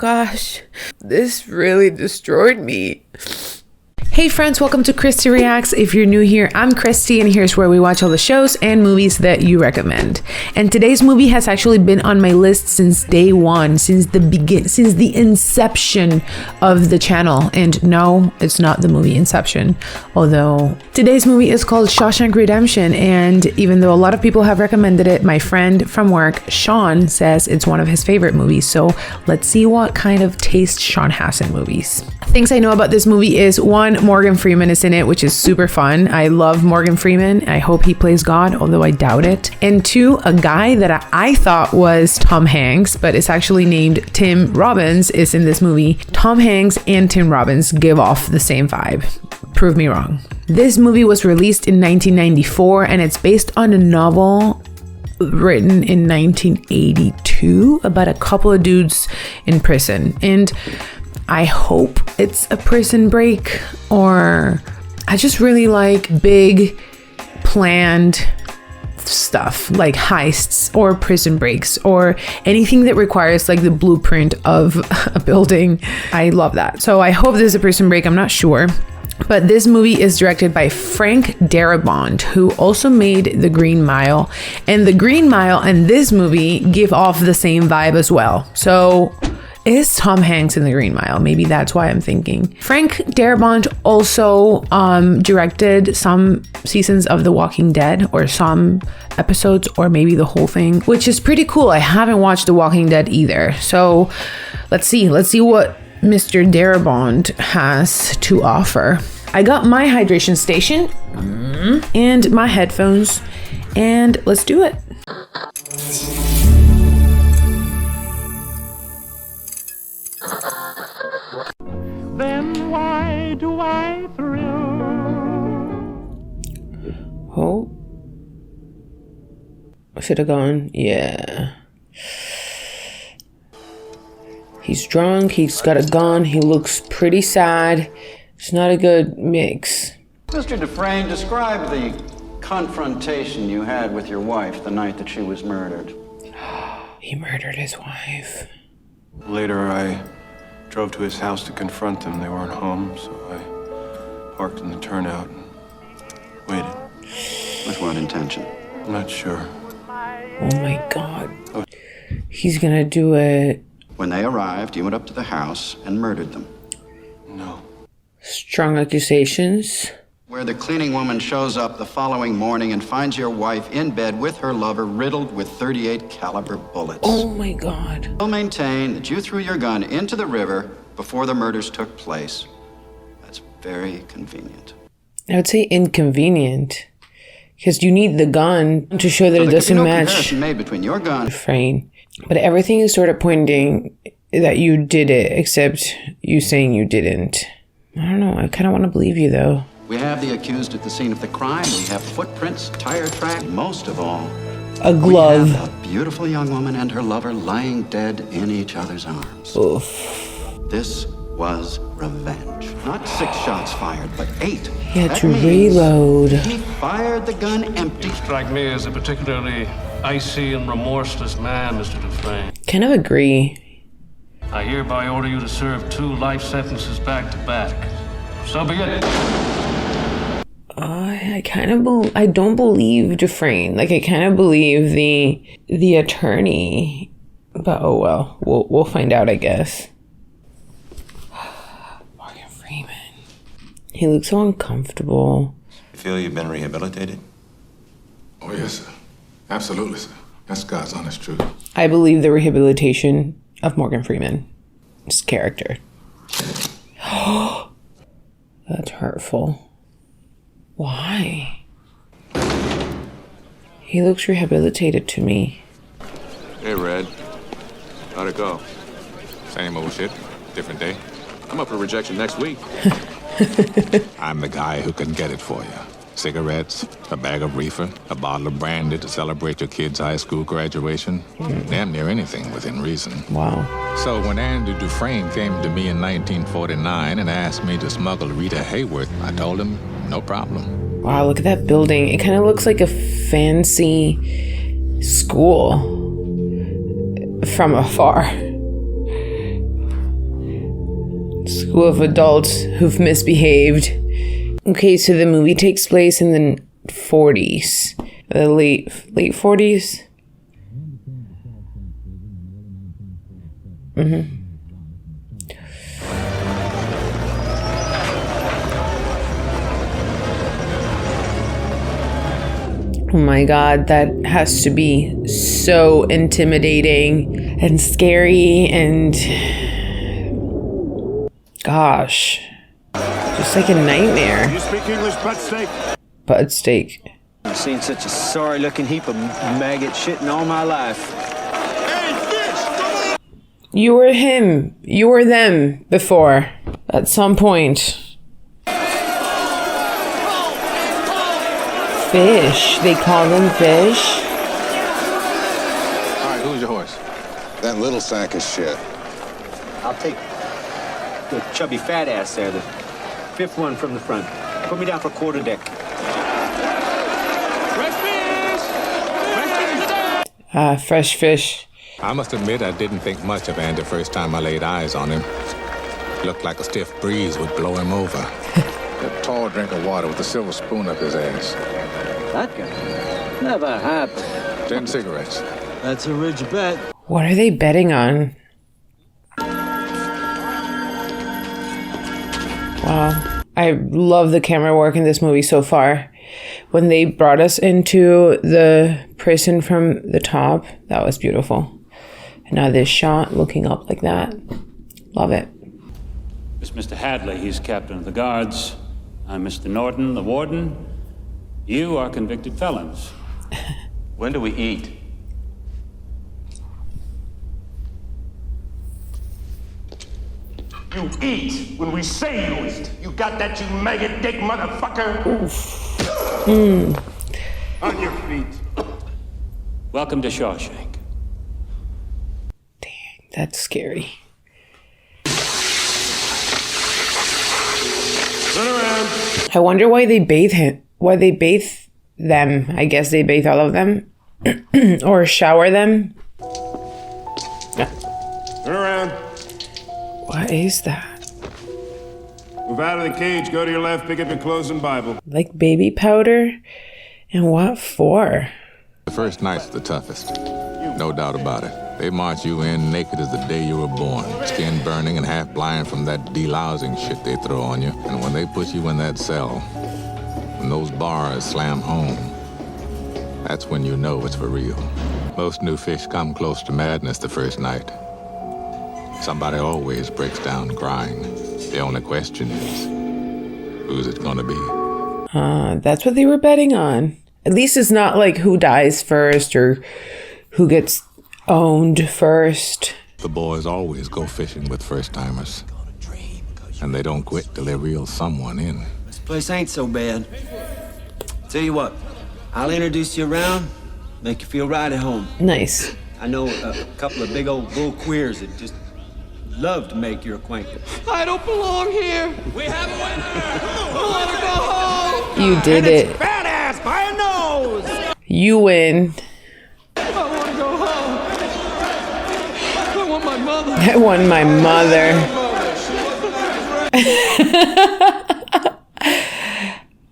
gosh, this really destroyed me. Hey friends, welcome to Christy Reacts. If you're new here, I'm Christy, and here's where we watch all the shows and movies that you recommend. And today's movie has actually been on my list since day one, since the inception of the channel. And no, it's not the movie Inception, although today's movie is called Shawshank Redemption. And even though a lot of people have recommended it, my friend from work, Sean, says it's one of his favorite movies. So let's see what kind of taste Sean has in movies. Things I know about this movie is, one, Morgan Freeman is in it, which is super fun. I love Morgan Freeman. I hope he plays God, although I doubt it. And two, a guy that I thought was Tom Hanks, but is actually named Tim Robbins, is in this movie. Tom Hanks and Tim Robbins give off the same vibe. Prove me wrong. This movie was released in 1994, and it's based on a novel written in 1982 about a couple of dudes in prison. And I hope it's a prison break, or I just really like big planned stuff like heists or prison breaks or anything that requires like the blueprint of a building. I love that. So I hope this is a prison break. I'm not sure. But this movie is directed by Frank Darabont, who also made The Green Mile. And The Green Mile and this movie give off the same vibe as well. So is Tom Hanks in The Green Mile? Maybe that's why I'm thinking. Frank Darabont also directed some seasons of The Walking Dead, or some episodes, or maybe the whole thing, which is pretty cool. I haven't watched The Walking Dead either. So let's see what Mr. Darabont has to offer. I got my hydration station and my headphones, and let's do it. Then why do I thrill? Oh, should have gone. Yeah. He's drunk, he's got a gun, he looks pretty sad. It's not a good mix. Mr. Dufresne, describe the confrontation you had with your wife the night that she was murdered. He murdered his wife. Later, I drove to his house to confront them. They weren't home, so I parked in the turnout and waited. With what intention? I'm not sure. Oh my God. He's gonna do it. When they arrived, you went up to the house and murdered them. No. Strong accusations. Where the cleaning woman shows up the following morning and finds your wife in bed with her lover riddled with .38 caliber bullets. Oh my God. You'll maintain that you threw your gun into the river before the murders took place. That's very convenient. I would say inconvenient, because you need the gun to show that it doesn't match. Comparison made between your gun. Dufresne. But everything is sort of pointing that you did it, except you saying you didn't. I don't know. I kind of want to believe you, though. We have the accused at the scene of the crime. We have footprints, tire tracks. Most of all, a glove. We have a beautiful young woman and her lover lying dead in each other's arms. Oof. This was revenge. Not 6 shots fired, but 8. He had to reload. He fired the gun empty. You strike me as a particularly icy and remorseless man, Mr. Dufresne. Kind of agree. I hereby order you to serve 2 life sentences back to back. So be it. I don't believe Dufresne. Like, I kind of believe the attorney, but oh well, we'll find out, I guess. Morgan Freeman. He looks so uncomfortable. You feel you've been rehabilitated? Oh yes, sir. Absolutely, sir. That's God's honest truth. I believe the rehabilitation of Morgan Freeman, his character. That's hurtful. Why? He looks rehabilitated to me. Hey, Red. How'd it go? Same old shit, different day. I'm up for rejection next week. I'm the guy who can get it for you. Cigarettes, a bag of reefer, a bottle of brandy to celebrate your kid's high school graduation. Damn near anything within reason. Wow. So when Andy Dufresne came to me in 1949 and asked me to smuggle Rita Hayworth, I told him, no problem. Wow, look at that building. It kind of looks like a fancy school from afar. crew of adults who've misbehaved. Okay, so the movie takes place in the 40s. The late 40s? Oh my God, that has to be so intimidating and scary and gosh, just like a nightmare. You speak English, butt steak? Butt steak. I've seen such a sorry-looking heap of maggot shit in all my life. Hey, fish, come on! You were him. You were them before. At some point. Fish. They call them fish. All right, who's your horse? That little sack of shit. I'll take the chubby fat ass there, the fifth one from the front. Put me down for quarter deck. Fresh fish. I must admit I didn't think much of Andy the first time I laid eyes on him. Looked like a stiff breeze would blow him over. A tall drink of water with a silver spoon up his ass. That guy? Never happened. 10 cigarettes. That's a rich bet. What are they betting on? Wow. I love the camera work in this movie so far. When they brought us into the prison from the top, that was beautiful. And now this shot looking up like that. Love it. It's Mr. Hadley, he's captain of the guards. I'm Mr. Norton, the warden. You are convicted felons. When do we eat? You eat when we say you eat. You got that, you maggot dick motherfucker? On your feet. Welcome to Shawshank. Dang, that's scary. Turn around. I wonder why they bathe him. Why they bathe them. I guess they bathe all of them. Or shower them. Turn around. What is that? Move out of the cage, go to your left, pick up your clothes and Bible. Like baby powder? And what for? The first night's the toughest. No doubt about it. They march you in naked as the day you were born, skin burning and half blind from that delousing shit they throw on you. And when they put you in that cell, when those bars slam home, that's when you know it's for real. Most new fish come close to madness the first night. Somebody always breaks down crying. The only question is, who's it gonna be? That's what they were betting on. At least it's not like who dies first or who gets owned first. The boys always go fishing with first-timers. And they don't quit till they reel someone in. This place ain't so bad. Tell you what, I'll introduce you around, make you feel right at home. Nice. I know a couple of big old bull queers that just love to make your acquaintance. I don't belong here. We have a winner. I want to go home. You did it. Fat ass by a nose! You win. I want to go home. I want my mother. I won my mother.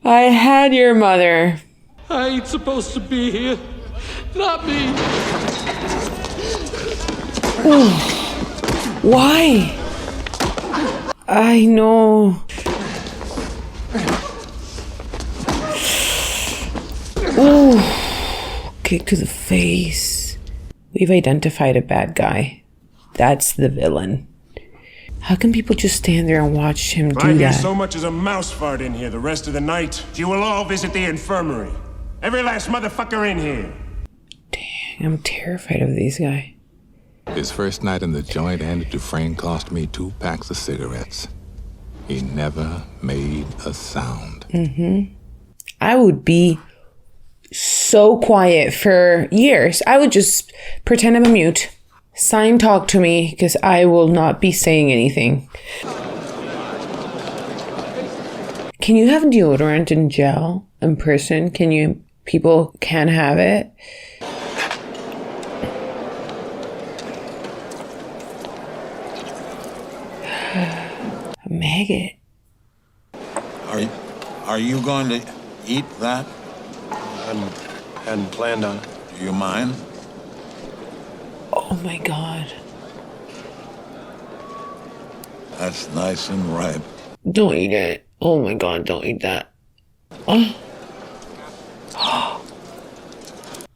I had your mother. I ain't supposed to be here. Not me. Why? I know. Ooh. Kick to the face. We've identified a bad guy. That's the villain. How can people just stand there and watch him If do I hear that? so much as a mouse fart in here the rest of the night, you will all visit the infirmary. Every last motherfucker in here. Dang, I'm terrified of these guys. His first night in the joint, Andy Dufresne cost me 2 packs of cigarettes. He never made a sound. I would be so quiet for years. I would just pretend I'm a mute. Sign talk to me because I will not be saying anything. Can you have deodorant in jail in prison? People can have it? A maggot. Are you going to eat that? Hadn't planned on it. Do you mind? Oh my God. That's nice and ripe. Don't eat it. Oh my God, don't eat that. Oh,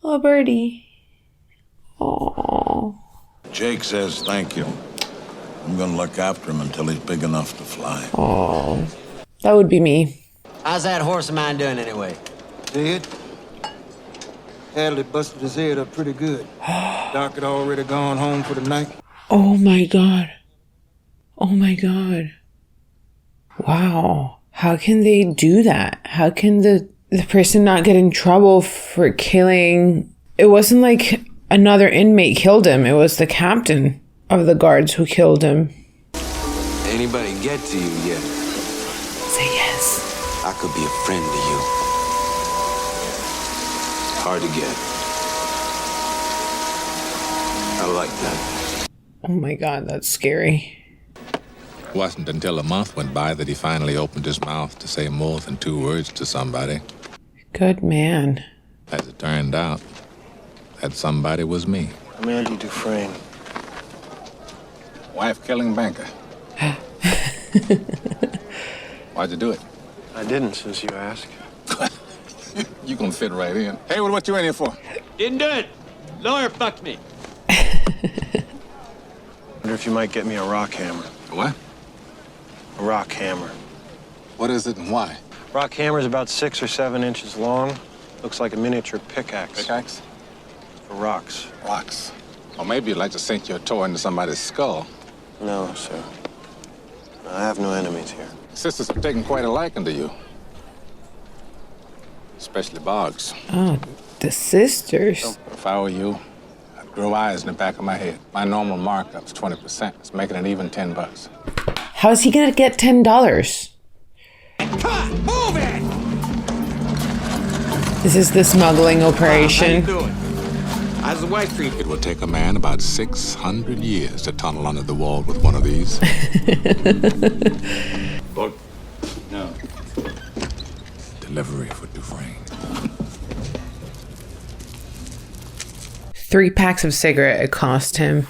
oh birdie. Oh. Jake says thank you. I'm gonna look after him until he's big enough to fly. Oh, that would be me. How's that horse of mine doing anyway? Dead. Hadley busted his head up pretty good. Doc had already gone home for the night. Oh my God. Oh my God. Wow. How can they do that? How can the person not get in trouble for killing? It wasn't like another inmate killed him. It was the captain of the guards who killed him. Anybody get to you yet? Say yes. I could be a friend to you. Hard to get. I like that. Oh my God, that's scary. It wasn't until a month went by that he finally opened his mouth to say more than 2 words to somebody. Good man. As it turned out, that somebody was me. I'm Andy Dufresne. Wife-killing banker. Why'd you do it? I didn't, since you asked. You gonna fit right in. Hey, what you in here for? Didn't do it. Lawyer fucked me. Wonder if you might get me a rock hammer. What? A rock hammer. What is it and why? Rock hammer's about 6 or 7 inches long. Looks like a miniature pickaxe. Pickaxe? For rocks. Rocks. Or maybe you'd like to sink your toe into somebody's skull. No, sir. I have no enemies here. Sisters have taken quite a liking to you. Especially Boggs. Oh, the sisters. If I were you, I'd grow eyes in the back of my head. My normal markup's 20%. It's making it even $10. How is he gonna get $10? Cut! Move it! This is the smuggling operation. How you doing? How's the wife treat you? It will take a man about 600 years to tunnel under the wall with one of these. Look. No. Delivery for Dufresne. 3 packs of cigarette it cost him.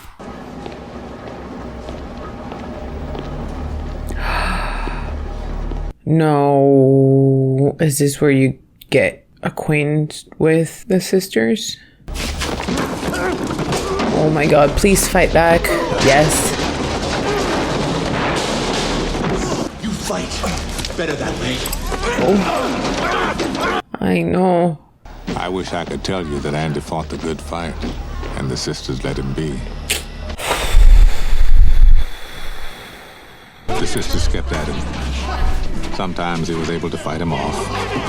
No. Is this where you get acquainted with the sisters? Oh my God, please fight back. Yes. You fight better that way. Oh. I know. I wish I could tell you that Andy fought the good fight, and the sisters let him be. The sisters kept at him. Sometimes he was able to fight him off,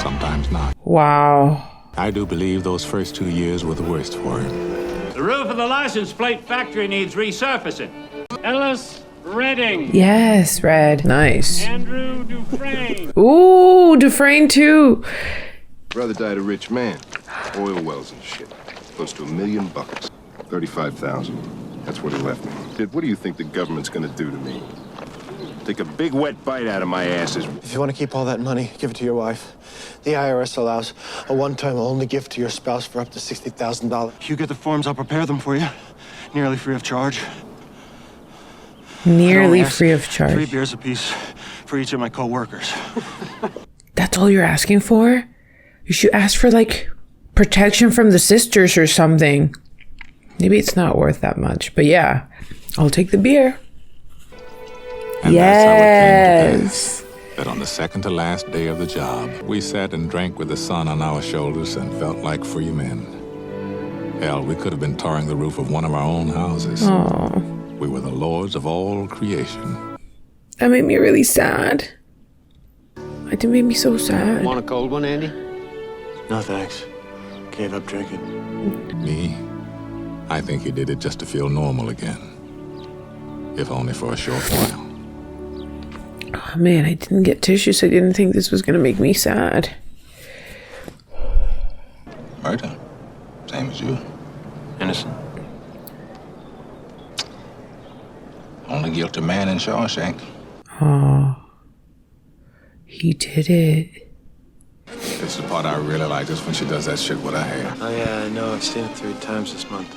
sometimes not. Wow. I do believe those first 2 years were the worst for him. The roof of the license plate factory needs resurfacing. Ellis, Redding. Yes, Red. Nice. Andrew Dufresne. Ooh, Dufresne too. Brother died a rich man. Oil wells and shit. Close to $1 million. 35,000. That's what he left me. Kid, what do you think the government's gonna do to me? Take a big wet bite out of my asses. If you want to keep all that money, give it to your wife. The IRS allows a one-time only gift to your spouse for up to $60,000. You get the forms, I'll prepare them for you. Nearly free of charge. Nearly free of charge. 3 beers apiece for each of my co-workers. That's all you're asking for? You should ask for, like, protection from the sisters or something. Maybe it's not worth that much, but yeah, I'll take the beer. And yes. That's how it came to pass, that on the second to last day of the job, we sat and drank with the sun on our shoulders and felt like free men. Hell, we could have been tarring the roof of one of our own houses. Aww. We were the lords of all creation. That made me really sad. It made me so sad. Want a cold one, Andy? No, thanks. Gave up drinking. Me? I think he did it just to feel normal again. If only for a short while. Oh man, I didn't get tissues. I didn't think this was gonna make me sad. Murder. Same as you. Innocent. Only guilty man in Shawshank. Oh, he did it. This is the part I really like, just when she does that shit with her hair. Oh, yeah, I know. I've seen it 3 times this month.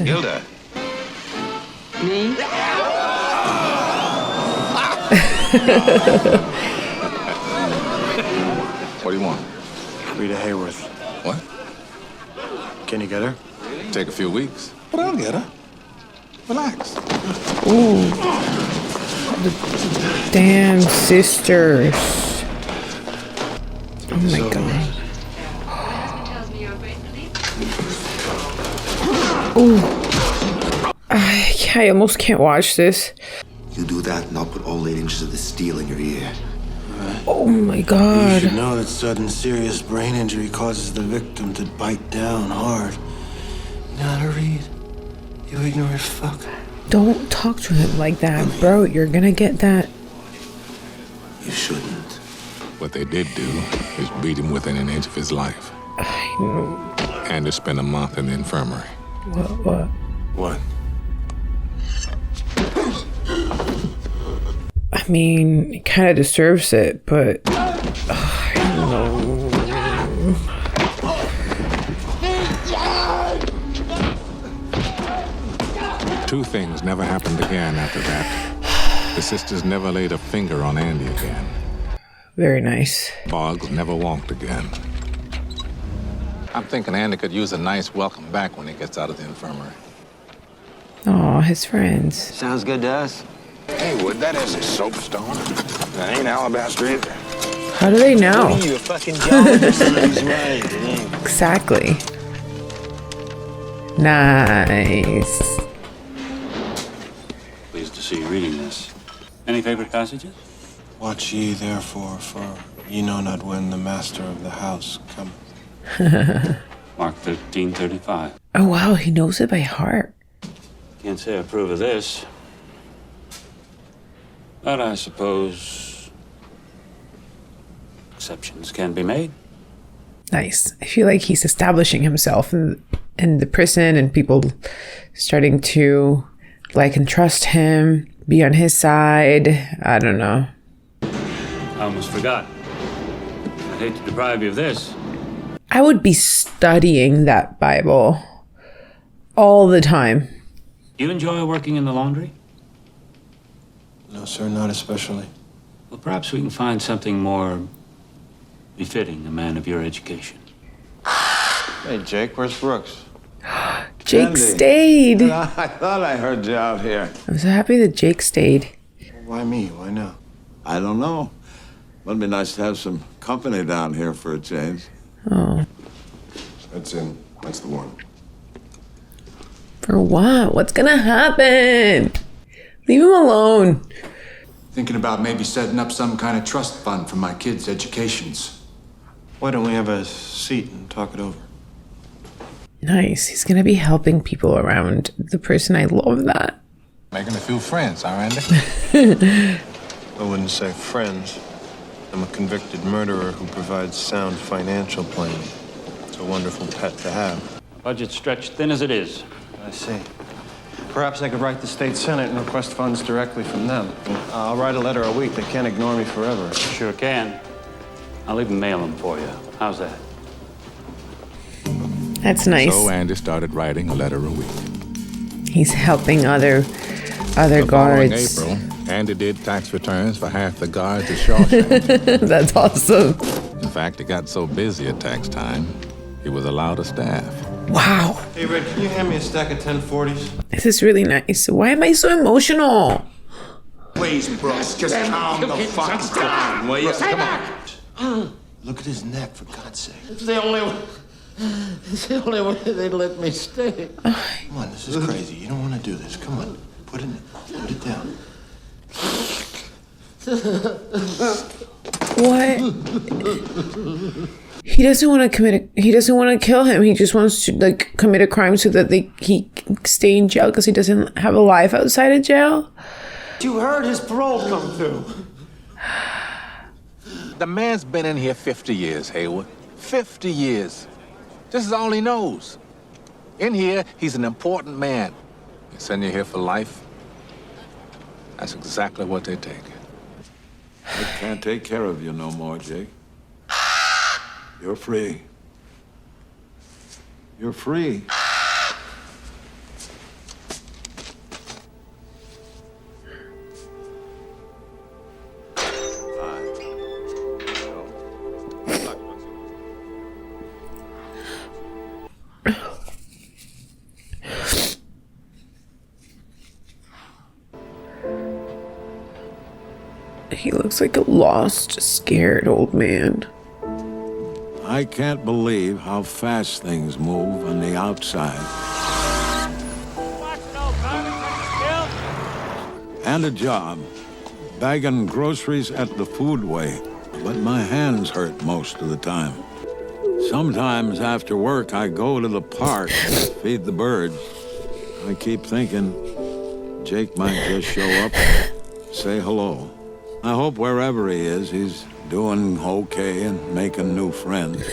Gilda. Me? What do you want? Rita Hayworth. What? Can you get her? Take a few weeks. But I'll get her. Relax. Ooh. The damn sisters. Oh my god. Ooh. I almost can't watch this. You do that and I'll put all 8 inches of the steel in your ear. Oh my god. You should know that sudden serious brain injury causes the victim to bite down hard. You know how to read? You ignorant fuck. Don't talk to him like that, bro. You're gonna get that. You shouldn't. What they did do is beat him within an inch of his life. I know. And to spend a month in the infirmary. What? What? I mean, he kind of deserves it, but I don't know. Two things never happened again after that. The sisters never laid a finger on Andy again. Very nice. Boggs never walked again. I'm thinking Andy could use a nice welcome back when he gets out of the infirmary. Aw, his friends. Sounds good to us. Hey, Wood, that is a soapstone. That ain't alabaster either. How do they know? You fucking John. Exactly. Nice. Pleased to see you reading this. Any favorite passages? Watch ye therefore, for ye know not when the master of the house cometh. Mark 13:35. Oh wow, he knows it by heart. Can't say I approve of this. But I suppose exceptions can be made. Nice. I feel like he's establishing himself in the prison and people starting to like and trust him, be on his side. I don't know. I almost forgot. I'd hate to deprive you of this. I would be studying that Bible all the time. You enjoy working in the laundry? No, sir, not especially. Well, perhaps we can find something more befitting a man of your education. Hey, Jake, where's Brooks? Jake Andy. stayed. I thought I heard you out here. I'm so happy that Jake stayed. Why me? Why now? I don't know. Would be nice to have some company down here for a change. Oh. That's in. That's the one. For what? What's gonna happen? Leave him alone. Thinking about maybe setting up some kind of trust fund for my kids' educations. Why don't we have a seat and talk it over? Nice. He's gonna be helping people around the prison. I love that. Making a few friends, huh, Randy? I wouldn't say friends. I'm a convicted murderer who provides sound financial planning. It's a wonderful pet to have. Budget stretched thin as it is. I see. Perhaps I could write the state senate and request funds directly from them. I'll write a letter a week. They can't ignore me forever. Sure can. I'll even mail them for you. How's that? That's nice. So Andy started writing a letter a week. He's helping other The following guards. April, Andy did tax returns for half the guards at Shawshank. That's awesome. In fact, it got so busy at tax time, he was allowed a staff. Wow. Hey, Rick, can you hand me a stack of 1040s? This is really nice. Why am I so emotional? Please, Brooks, just calm the fuck down, will you? Come on. Look at his neck, for God's sake. It's the only way they let me stay. Come on, this is crazy. You don't want to do this. Come on. Put it down. What? He doesn't want to he doesn't want to kill him. He just wants to like commit a crime so that he can stay in jail because he doesn't have a life outside of jail. You heard his parole come through. The man's been in here 50 years, Haywood. 50 years. This is all he knows. In here, he's an important man. They send you here for life. That's exactly what they take. I can't take care of you no more, Jake. You're free. You're free. He looks like a lost, scared old man. I can't believe how fast things move on the outside. And a job, bagging groceries at the foodway. But my hands hurt most of the time. Sometimes after work, I go to the park and feed the birds. I keep thinking Jake might just show up and say hello. I hope wherever he is, he's doing okay and making new friends.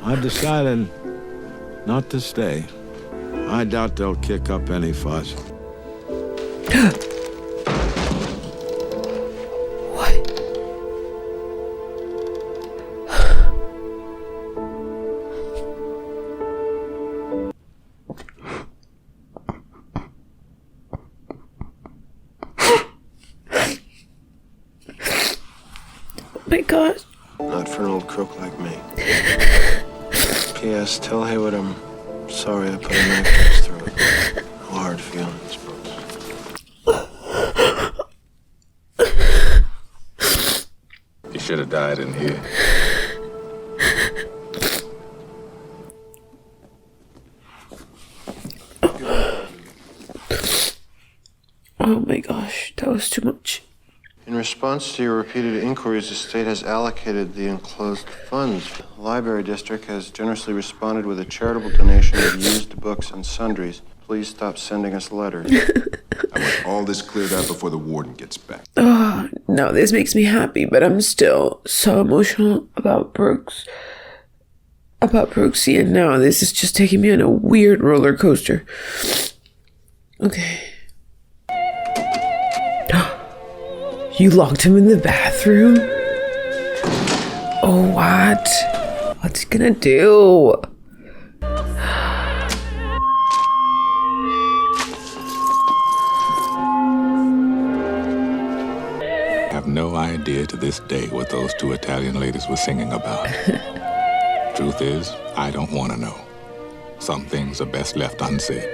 I decided not to stay. I doubt they'll kick up any fuss. My God. Not for an old crook like me. P.S. Tell Haywood I'm sorry I put a knife in his throat. No hard feelings, Brooks. You should have died in here. Oh my gosh, that was too much. In response to your repeated inquiries, the state has allocated the enclosed funds. The library district has generously responded with a charitable donation of used books and sundries. Please stop sending us letters. I want all this cleared up before the warden gets back. Oh, no, this makes me happy, but I'm still so emotional about Brooks. About Brooksy, and now this is just taking me on a weird roller coaster. Okay. You locked him in the bathroom? Oh, what? What's he gonna do? I have no idea to this day what those two Italian ladies were singing about. Truth is, I don't want to know. Some things are best left unsaid.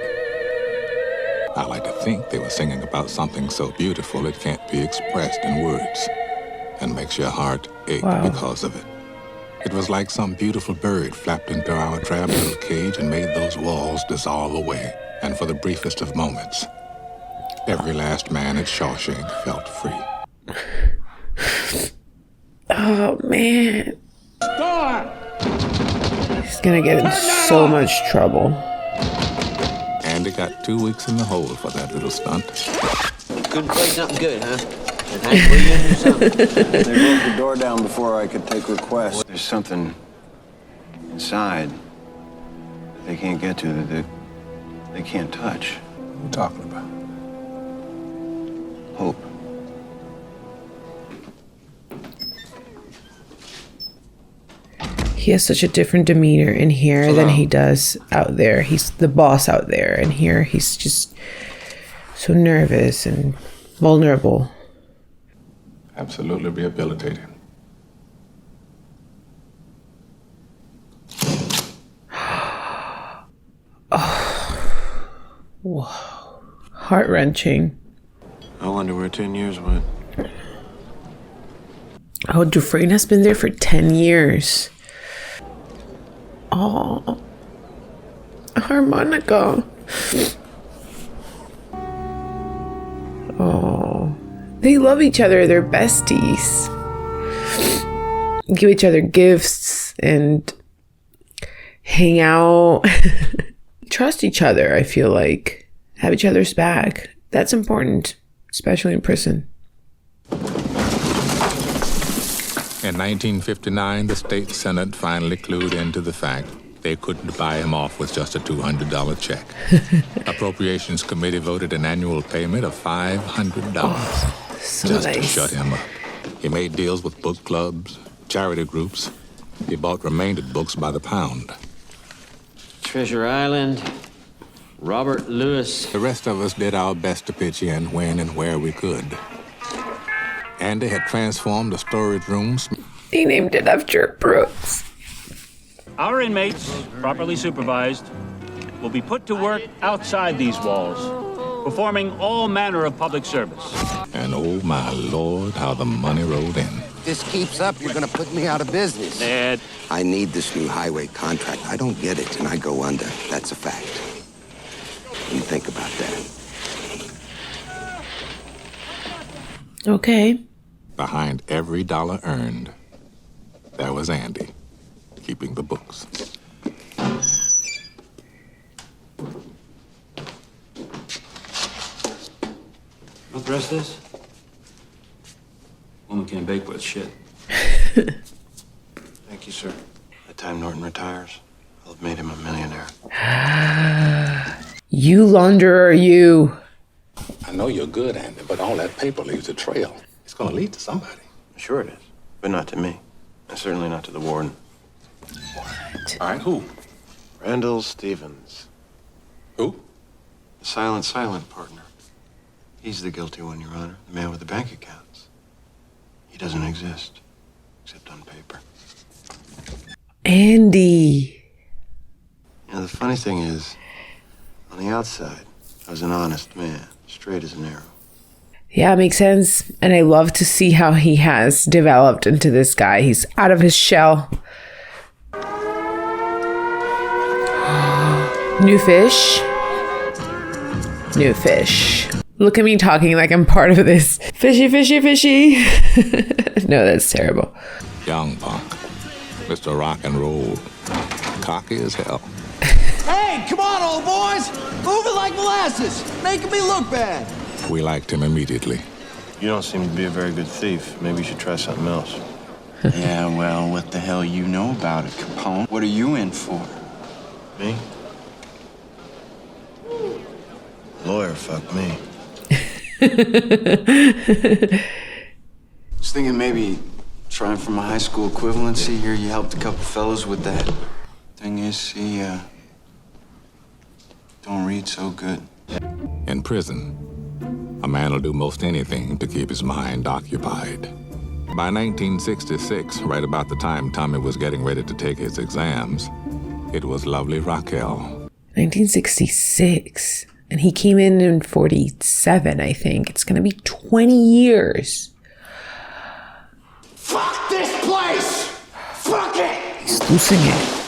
I like to think they were singing about something so beautiful it can't be expressed in words and makes your heart ache because of it. It was like some beautiful bird flapped into our drab little cage and made those walls dissolve away. And for the briefest of moments, every last man at Shawshank felt free. Oh, man. He's gonna get in so much trouble. Andy got 2 weeks in the hole for that little stunt. Couldn't play something good, huh? And Hank Williams or something? They broke the door down before I could take requests. There's something inside that they can't get to, that they can't touch. What are you talking about? Hope. He has such a different demeanor in here than he does out there. He's the boss out there, and here he's just so nervous and vulnerable. Absolutely rehabilitating. Oh, whoa, heart-wrenching. I wonder where 10 years went. Oh, Dufresne has been there for 10 years. Oh, harmonica. Oh, they love each other. They're besties. Give each other gifts and hang out. Trust each other, I feel like. Have each other's back. That's important, especially in prison. In 1959, the state senate finally clued into the fact they couldn't buy him off with just a $200 check. Appropriations Committee voted an annual payment of $500 so just nice. to shut him up. He made deals with book clubs, charity groups. He bought remainder books by the pound. Treasure Island, Robert Lewis. The rest of us did our best to pitch in when and where we could. Andy had transformed the storage rooms. He named it after Brooks. Our inmates, properly supervised, will be put to work outside these walls, performing all manner of public service. And oh my Lord, how the money rolled in. If this keeps up, you're gonna put me out of business. Ned. I need this new highway contract. I don't get it, and I go under. That's a fact. You think about that. Okay. Behind every dollar earned, there was Andy, keeping the books. Want the rest of this? Woman can't bake worth shit. Thank you, sir. By the time Norton retires, I'll have made him a millionaire. You launderer, you. I know you're good, Andy, but all that paper leaves a trail. It's gonna lead to somebody. Sure it is, but not to me. And certainly not to the warden. What? All right, who? Randall Stevens. Who? The silent partner. He's the guilty one, Your Honor. The man with the bank accounts. He doesn't exist, except on paper. Andy. You know, the funny thing is, on the outside, I was an honest man, straight as an arrow. Yeah, it makes sense. And I love to see how he has developed into this guy. He's out of his shell. New fish. New fish. Look at me talking like I'm part of this. Fishy, fishy, fishy. No, that's terrible. Young punk. Mr. Rock and Roll. Cocky as hell. Hey, come on, old boys! Move it like molasses! Making me look bad! We liked him immediately. You don't seem to be a very good thief. Maybe you should try something else. Yeah, well, what the hell you know about it, Capone? What are you in for? Me? Lawyer, fuck me. Was thinking maybe trying for my high school equivalency here. You helped a couple fellows with that. Thing is, he, don't read so good. In prison, a man will do most anything to keep his mind occupied. By 1966, right about the time Tommy was getting ready to take his exams, it was lovely Raquel. 1966. And he came in 47, I think. It's going to be 20 years. Fuck this place! Fuck it! He's losing it.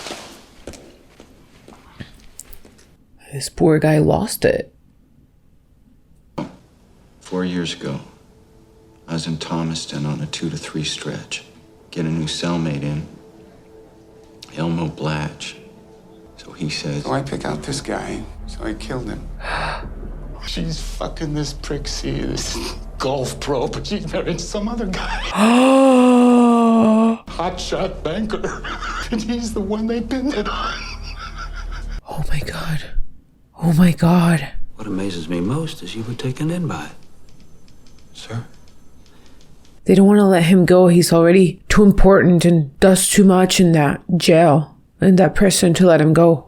This poor guy lost it. 4 years ago, I was in Thomaston on a 2 to 3 stretch. Get a new cellmate in, Elmo Blatch. So he says, So I pick out this guy, so I killed him. She's fucking this prick, see, this golf pro, but she's married some other guy. Hotshot banker. And he's the one they pinned it on. Oh my God. Oh my God. What amazes me most is you were taken in by it. Sir? They don't want to let him go. He's already too important and does too much in that jail, in that prison, to let him go.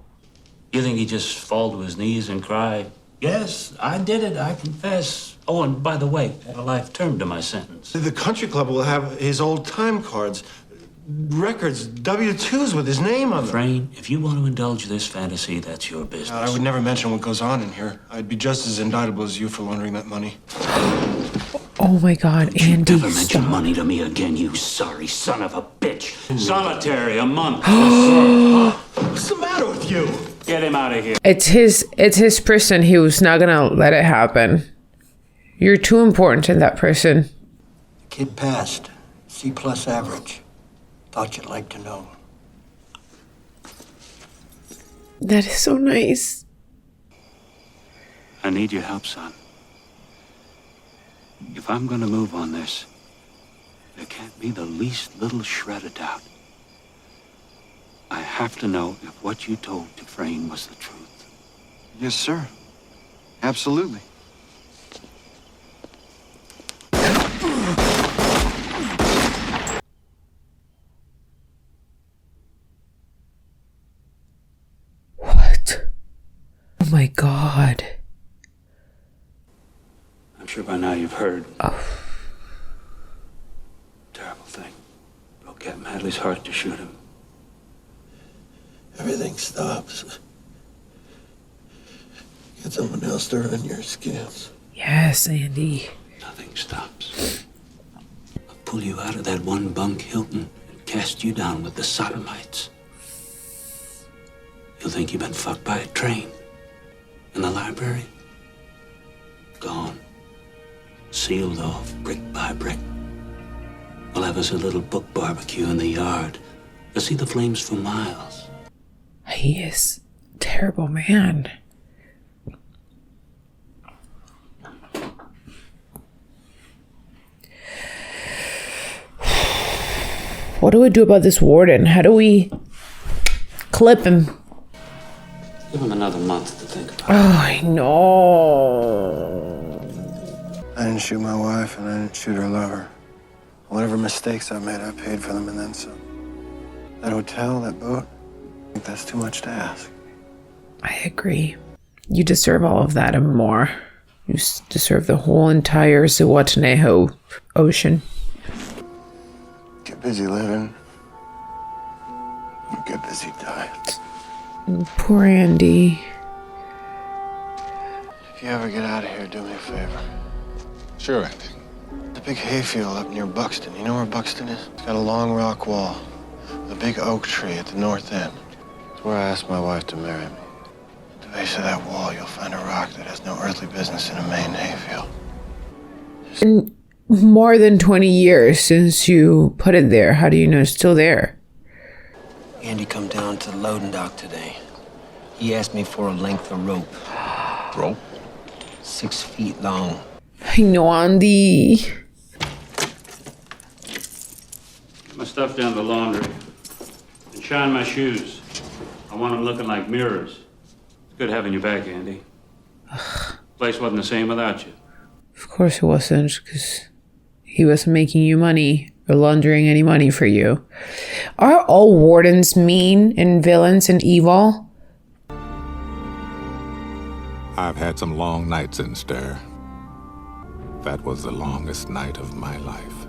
You think he'd just fall to his knees and cry, "Yes, I did it, I confess. Oh, and by the way, add a life term to my sentence." The country club will have his old time cards, records, W-2s with his name on them. Frayne, if you want to indulge this fantasy, that's your business. I would never mention what goes on in here. I'd be just as indictable as you for laundering that money. Oh my God, Andy, Never mention money to me again, you sorry son of a bitch. Solitary, a month. What's the matter with you? Get him out of here. It's his prison. He was not gonna let it happen. You're too important in that prison. Kid passed. C+ average. Thought you'd like to know. That is so nice. I need your help, son. If I'm gonna move on this, there can't be the least little shred of doubt. I have to know if what you told Dufresne was the truth. Yes, sir. Absolutely. my God. I'm sure by now you've heard. Oh. Terrible thing. Broke Captain Hadley's heart to shoot him. Everything stops. Get someone else to run your scams. Yes, Andy. Nothing stops. I'll pull you out of that one bunk Hilton and cast you down with the sodomites. You'll think you've been fucked by a train. And the library? Gone. Sealed off, brick by brick. We'll have us a little book barbecue in the yard. You'll see the flames for miles. He is a terrible man. What do we do about this warden? How do we clip him? Give him another month to think about it. Oh, I know. I didn't shoot my wife, and I didn't shoot her lover. Whatever mistakes I made, I paid for them and then some. That hotel, that boat, I think that's too much to ask. I agree. You deserve all of that and more. You deserve the whole entire Zihuatanejo ocean. Get busy living, or get busy dying. Poor Andy. If you ever get out of here, do me a favor. Sure, Andy. The big hayfield up near Buxton. You know where Buxton is? It's got a long rock wall, with a big oak tree at the north end. It's where I asked my wife to marry me. At the base of that wall, you'll find a rock that has no earthly business in a Maine hayfield. In more than 20 years since you put it there, how do you know it's still there? Andy come down to the loading dock today. He asked me for a length of rope. Rope? 6 feet long. I know, Andy. Get my stuff down to the laundry. And shine my shoes. I want them looking like mirrors. It's good having you back, Andy. Place wasn't the same without you. Of course it wasn't, because he wasn't making you money or laundering any money for you. Are all wardens mean and villains and evil? I've had some long nights in stir. That was the longest night of my life.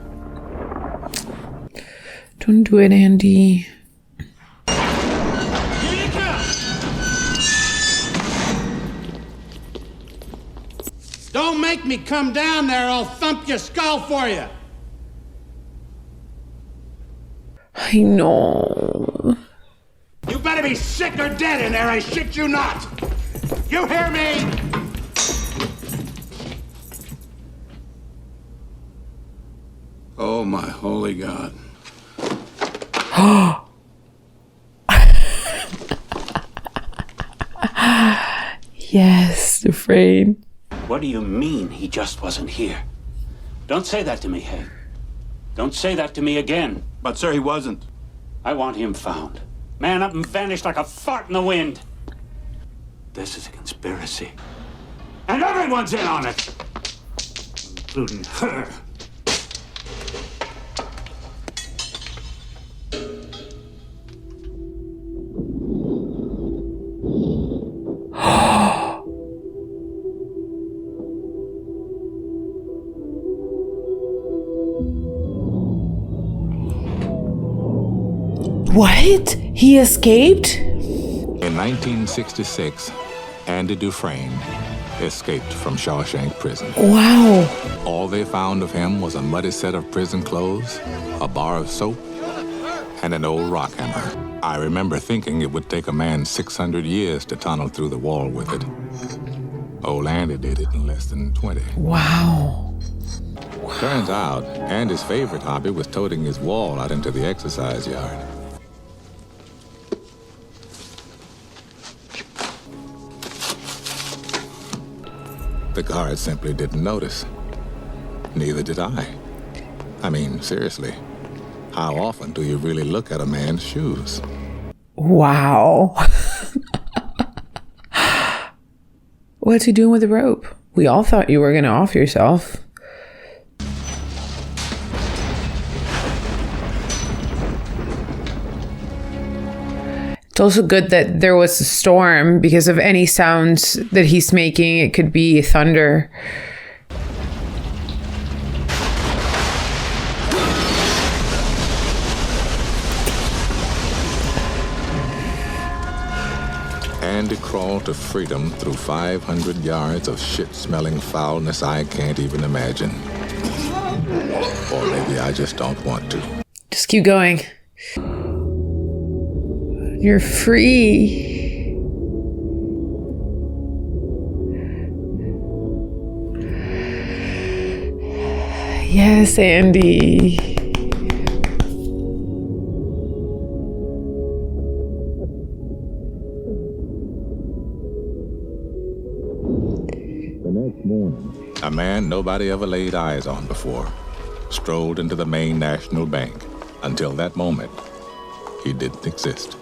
Don't do it, Andy. Here you come! Don't make me come down there, I'll thump your skull for you! I know. You better be sick or dead in there, I shit you not! You hear me? Oh, my holy God. Yes, Dufresne. What do you mean he just wasn't here? Don't say that to me, Hank. Don't say that to me again. But, sir, he wasn't. I want him found. Man up and vanished like a fart in the wind. This is a conspiracy. And everyone's in on it. Including her. What? He escaped? In 1966, Andy Dufresne escaped from Shawshank Prison. Wow. All they found of him was a muddy set of prison clothes, a bar of soap, and an old rock hammer. I remember thinking it would take a man 600 years to tunnel through the wall with it. Old Andy did it in less than 20. Wow. Turns out, Andy's favorite hobby was toting his wall out into the exercise yard. The guards simply didn't notice. Neither did I. I mean, seriously, how often do you really look at a man's shoes? Wow. What's he doing with the rope? We all thought you were going to off yourself. It's also good that there was a storm, because of any sounds that he's making, it could be thunder. Andy crawled to freedom through 500 yards of shit-smelling foulness I can't even imagine. Or maybe I just don't want to. Just keep going. You're free. Yes, Andy. The next morning, a man nobody ever laid eyes on before strolled into the Maine National Bank. Until that moment, he didn't exist.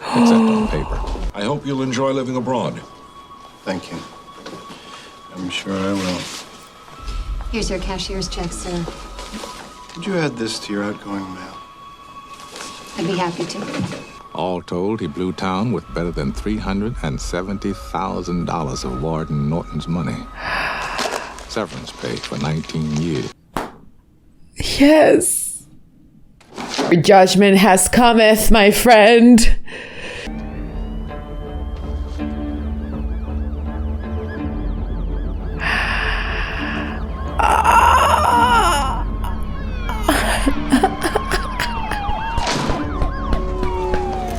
Except on paper. I hope you'll enjoy living abroad. Thank you. I'm sure I will. Here's your cashier's check, sir. Could you add this to your outgoing mail? I'd be happy to. All told, he blew town with better than $370,000 of Warden Norton's money. Severance pay for 19 years. Yes. Your judgment has cometh, my friend.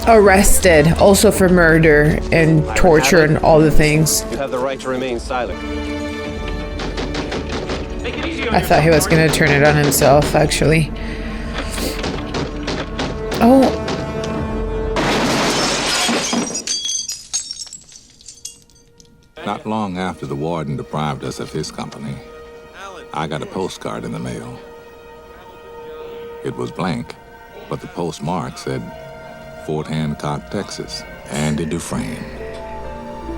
Arrested, also for murder and torture and all the things. You have the right to remain silent. I thought he was gonna turn it on himself, actually. Oh. Not long after the warden deprived us of his company, I got a postcard in the mail. It was blank, but the postmark said, Fort Hancock, Texas, Andy Dufresne,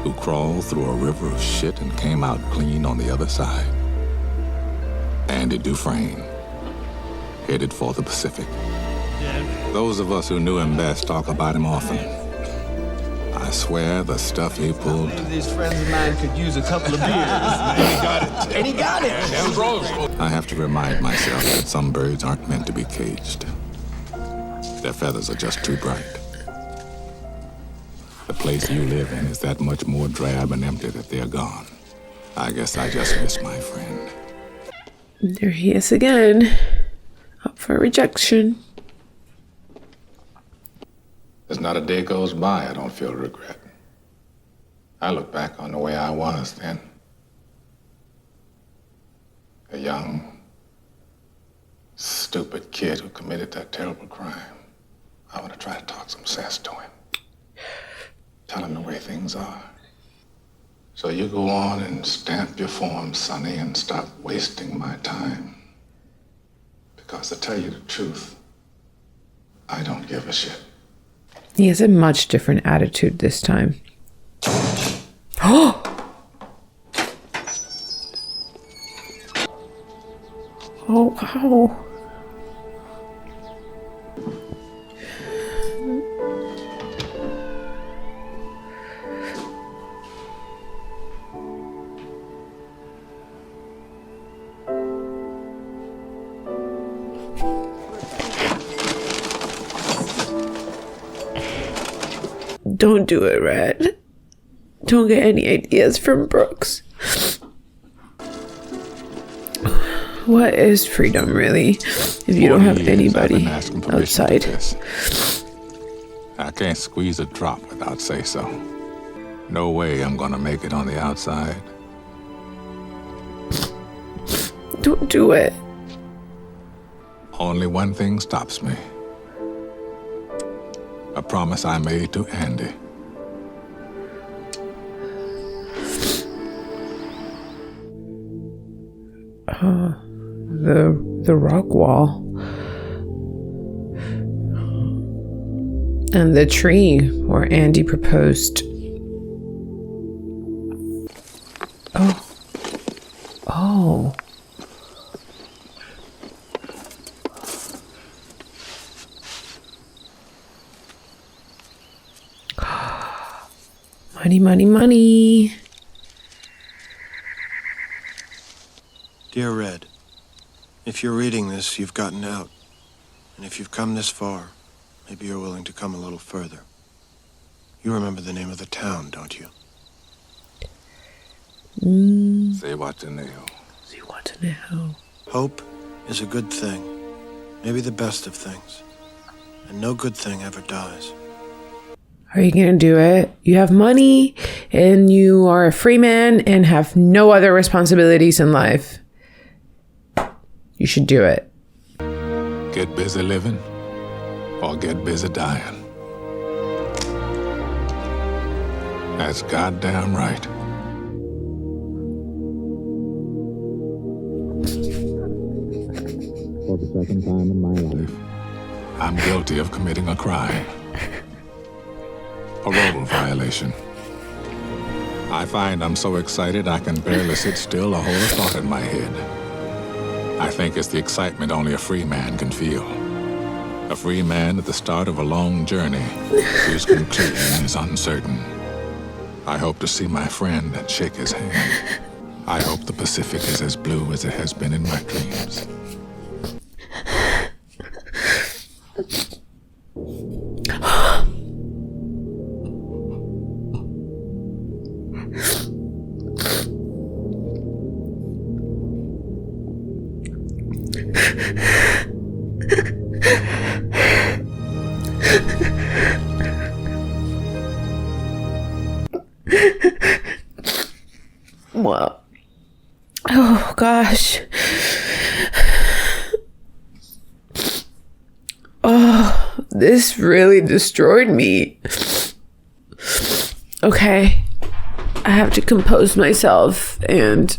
who crawled through a river of shit and came out clean on the other side. Andy Dufresne, headed for the Pacific. Those of us who knew him best talk about him often. I swear the stuff he pulled. Maybe these friends of mine could use a couple of beers. And he got it. And he got it. I have to remind myself that some birds aren't meant to be caged. Their feathers are just too bright. The place you live in is that much more drab and empty that they're gone. I guess I just miss my friend. There he is again. Up for rejection. There's not a day goes by I don't feel regret. I look back on the way I was then. A young, stupid kid who committed that terrible crime. I want to try to talk some sense to him. Tell him the way things are. So you go on and stamp your form, Sonny, and stop wasting my time. Because to tell you the truth, I don't give a shit. He has a much different attitude this time. Oh! Oh, wow. Don't do it, Red. Don't get any ideas from Brooks. What is freedom, really, if you don't have anybody outside? I can't squeeze a drop without say-so. No way I'm gonna make it on the outside. Don't do it. Only one thing stops me. A promise I made to Andy. The rock wall. And the tree where Andy proposed. Oh. Oh. Money, money, money. Dear Red, if you're reading this, you've gotten out. And if you've come this far, maybe you're willing to come a little further. You remember the name of the town, don't you? Zihuatanejo. Zihuatanejo. Hope is a good thing, maybe the best of things. And no good thing ever dies. Are you gonna do it? You have money and you are a free man and have no other responsibilities in life. You should do it. Get busy living or get busy dying. That's goddamn right. For the second time in my life, I'm guilty of committing a crime. Parole violation. I find I'm so excited I can barely sit still or hold a thought in my head. I think it's the excitement only a free man can feel. A free man at the start of a long journey whose conclusion is uncertain. I hope to see my friend and shake his hand. I hope the Pacific is as blue as it has been in my dreams. Wow. Oh gosh. Oh, this really destroyed me. Okay. I have to compose myself and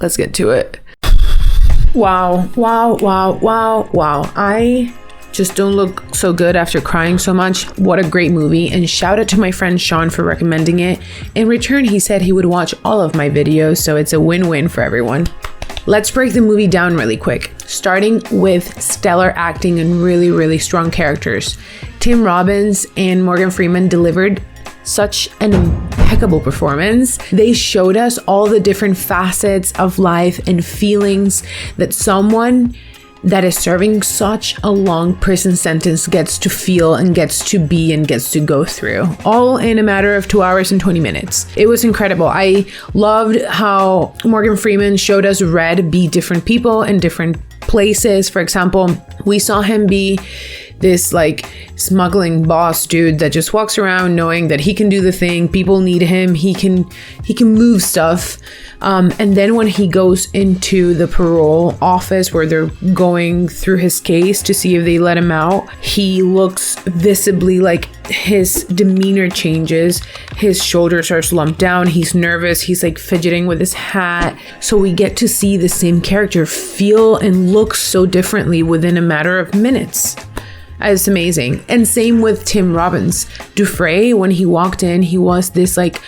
let's get to it. Wow. I just don't look so good after crying so much. What a great movie, and shout out to my friend Sean for recommending it. In return, he said he would watch all of my videos, so it's a win-win for everyone. Let's break the movie down really quick, starting with stellar acting and really, really strong characters. Tim Robbins and Morgan Freeman delivered such an impeccable performance. They showed us all the different facets of life and feelings that someone that is serving such a long prison sentence gets to feel and gets to be and gets to go through, all in a matter of 2 hours and 20 minutes. It was incredible. I loved how Morgan Freeman showed us Red be different people in different places. For example, we saw him be this like smuggling boss dude that just walks around knowing that he can do the thing. People need him. He can move stuff. And then when he goes into the parole office where they're going through his case to see if they let him out, he looks visibly like his demeanor changes. His shoulders are slumped down. He's nervous. He's like fidgeting with his hat. So we get to see the same character feel and look so differently within a matter of minutes. It's amazing. And same with Tim Robbins. Dufresne, when he walked in, he was this like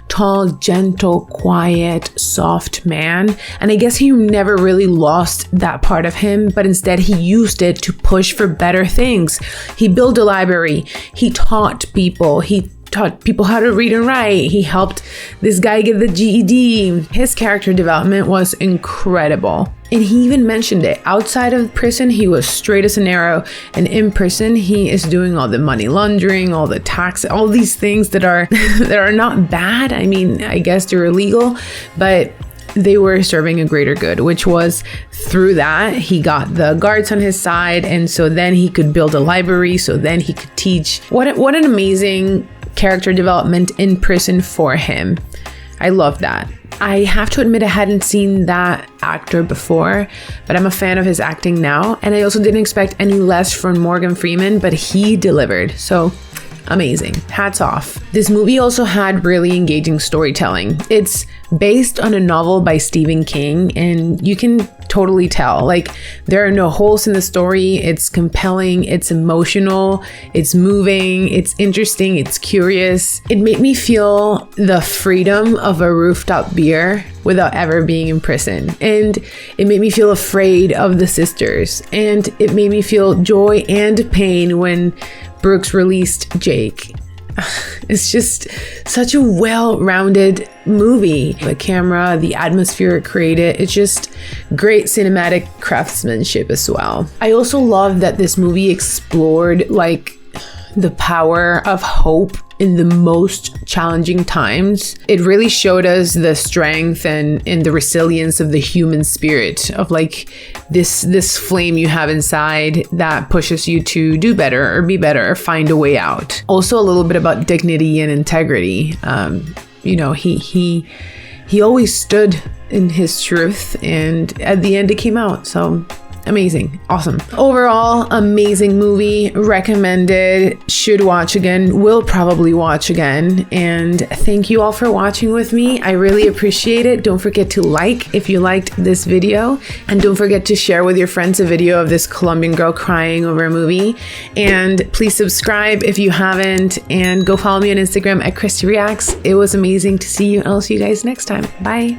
tall, gentle, quiet, soft man. And I guess he never really lost that part of him, but instead he used it to push for better things. He built a library. He taught people. He taught people how to read and write. He helped this guy get the GED. His character development was incredible. And he even mentioned it. Outside of prison, he was straight as an arrow. And in prison, he is doing all the money laundering, all the tax, all these things that are that are not bad. I mean, I guess they're illegal, but they were serving a greater good, which was through that he got the guards on his side. And so then he could build a library. So then he could teach. What an amazing character development in prison for him. I love that. I have to admit I hadn't seen that actor before, but I'm a fan of his acting now. And I also didn't expect any less from Morgan Freeman, but he delivered. So amazing. Hats off. This movie also had really engaging storytelling. It's based on a novel by Stephen King, and you can totally tell. Like, there are no holes in the story. It's compelling, it's emotional, it's moving, it's interesting, it's curious. It made me feel the freedom of a rooftop beer without ever being in prison. And it made me feel afraid of the sisters. And it made me feel joy and pain when Brooks released Jake. It's just such a well-rounded movie. The camera, the atmosphere it created, it's just great cinematic craftsmanship as well. I also love that this movie explored like the power of hope in the most challenging times. It really showed us the strength and the resilience of the human spirit, of like this flame you have inside that pushes you to do better or be better or find a way out. Also a little bit about dignity and integrity. You know, he always stood in his truth, and at the end it came out. So amazing. Awesome. Overall, amazing movie. Recommended. Should watch again. Will probably watch again. And thank you all for watching with me. I really appreciate it. Don't forget to like if you liked this video. And don't forget to share with your friends a video of this Colombian girl crying over a movie. And please subscribe if you haven't. And go follow me on Instagram at Christy Reacts. It was amazing to see you. And I'll see you guys next time. Bye.